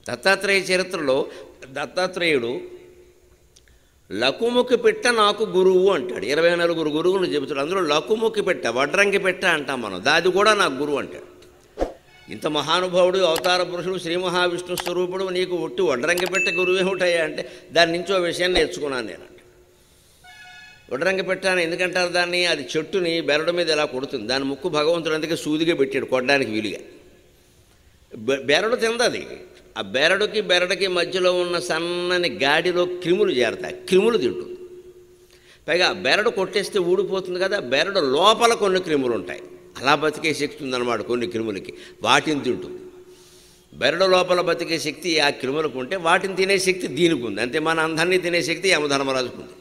దత్తాత్రేయ చరిత్రలో దత్తాత్రేయుడు లకుముకి పెట్ట నాకు గురువు అంటాడు. 24 గురువులు చెబుతాడు. అందులో లకుముకి పెట్ట, వడ్రంగి పెట్ట అంటాం మనం, దాది కూడా నాకు గురువు అంటాడు. ఇంత మహానుభావుడు, అవతార పురుషుడు, శ్రీ మహావిష్ణు స్వరూపుడు, నీకు ఒట్టి వడ్రంగి పెట్ట గురువు ఏమిటాయా అంటే దాని నుంచి ఓ విషయం నేర్చుకున్నాను నేను. వడ్రంగి పెట్టాను ఎందుకంటారు దాన్ని? అది చెట్టుని బెరడు మీద ఇలా కొడుతుంది. దాని ముక్కు భగవంతుడు అందుకే సూదిగా పెట్టాడు కొట్టడానికి వీలుగా. బెరడు తిందది. ఆ బెరడుకి మధ్యలో ఉన్న సన్నని గాడిలో క్రిములు చేరతాయి, క్రిములు తింటుంది. పైగా బెరడు కొట్టేస్తే ఊడిపోతుంది కదా, బెరడు లోపల కొన్ని క్రిములు ఉంటాయి, అలా బతికే శక్తి ఉందన్నమాట కొన్ని క్రిములకి, వాటిని తింటుంది. బెరడు లోపల బతికే శక్తి ఆ క్రిములకు ఉంటే వాటిని తినే శక్తి దీనికి ఉంది. అంతే, మన అందరినీ తినే శక్తి యమధర్మరాజుకు ఉంది.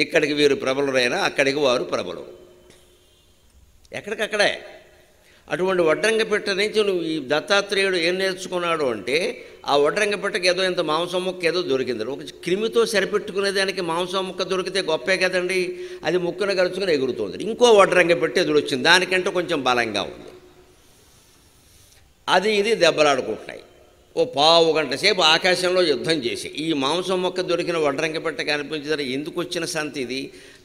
ఇక్కడికి వీరు ప్రబలురైనా అక్కడికి వారు ప్రబలం, ఎక్కడికక్కడే. అటువంటి వడ్రంగి పెట్ట నుంచి నువ్వు ఈ దత్తాత్రేయుడు ఏం నేర్చుకున్నాడు అంటే, ఆ వడ్రంగి పెట్టకి ఏదో ఇంత మాంసం ముక్క ఏదో దొరికింది. ఒక క్రిమితో సరిపెట్టుకునేదానికి మాంసం ముక్క దొరికితే గొప్పే కదండి, అది ముక్కను గరుచుకుని ఎగురుతుంది. ఇంకో వడ్రంగి పెట్టి ఎదురొచ్చింది, దానికంటే కొంచెం బలంగా ఉంది. అది ఇది దెబ్బలాడుకుంటున్నాయి. ఓ పావు గంట సేపు ఆకాశంలో యుద్ధం చేసి ఈ మాంసం మొక్క దొరికిన వడ్రంగి పెట్ట కనిపించేది. ఎందుకు వచ్చిన సంతి ఇది?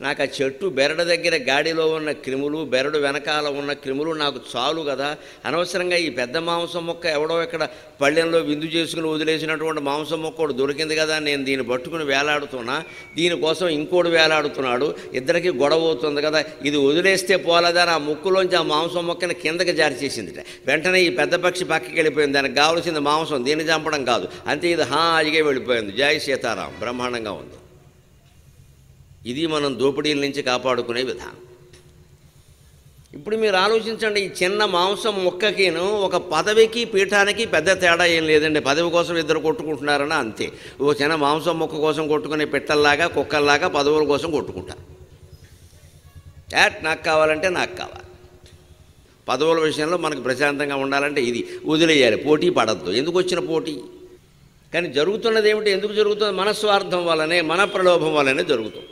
నాకు ఆ చెట్టు బెరడు దగ్గర గాడిలో ఉన్న క్రిములు, బెరడు వెనకాల ఉన్న క్రిములు నాకు చాలు కదా, అనవసరంగా ఈ పెద్ద మాంసం మొక్క ఎవడో ఇక్కడ పళ్ళెంలో విందు చేసుకుని వదిలేసినటువంటి మాంసం మొక్క ఒకటి దొరికింది కదా, నేను దీన్ని పట్టుకుని వేలాడుతున్నా, దీనికోసం ఇంకోటి వేలాడుతున్నాడు, ఇద్దరికి గొడవ అవుతుంది కదా, ఇది వదిలేస్తే పోలేదా ఆ ముక్కులోంచి ఆ మాంసం మొక్కని కిందకి జారి చేసింది. వెంటనే ఈ పెద్ద పక్షి పక్కకి వెళ్ళిపోయింది. దానికి కావాల్సింది మాంసం, దీన్ని చంపడం కాదు. అంతే, ఇది హాయిగా వెళ్ళిపోయింది. జై సీతారాం, బ్రహ్మాండంగా ఉంది. ఇది మనం దోపిడీల నుంచి కాపాడుకునే విధానం. ఇప్పుడు మీరు ఆలోచించండి, ఈ చిన్న మాంసం ముక్కకిను ఒక పదవికి పీఠానికి పెద్ద తేడా ఏం లేదండి. పదవి కోసం ఇద్దరు కొట్టుకుంటున్నారని అంతే. ఓ చిన్న మాంసం ముక్క కోసం కొట్టుకునే పెట్టల్లాగా కుక్కల్లాగా పదవుల కోసం కొట్టుకుంటారు. నాకు కావాలంటే నాకు కావాలి. పదవుల విషయంలో మనకు ప్రశాంతంగా ఉండాలంటే ఇది వదిలేయాలి, పోటీ పడద్దు. ఎందుకు వచ్చిన పోటీ? కానీ జరుగుతున్నది ఏమిటి? ఎందుకు జరుగుతుంది? మన స్వార్థం వల్లనే, మన ప్రలోభం వల్లనే జరుగుతుంది.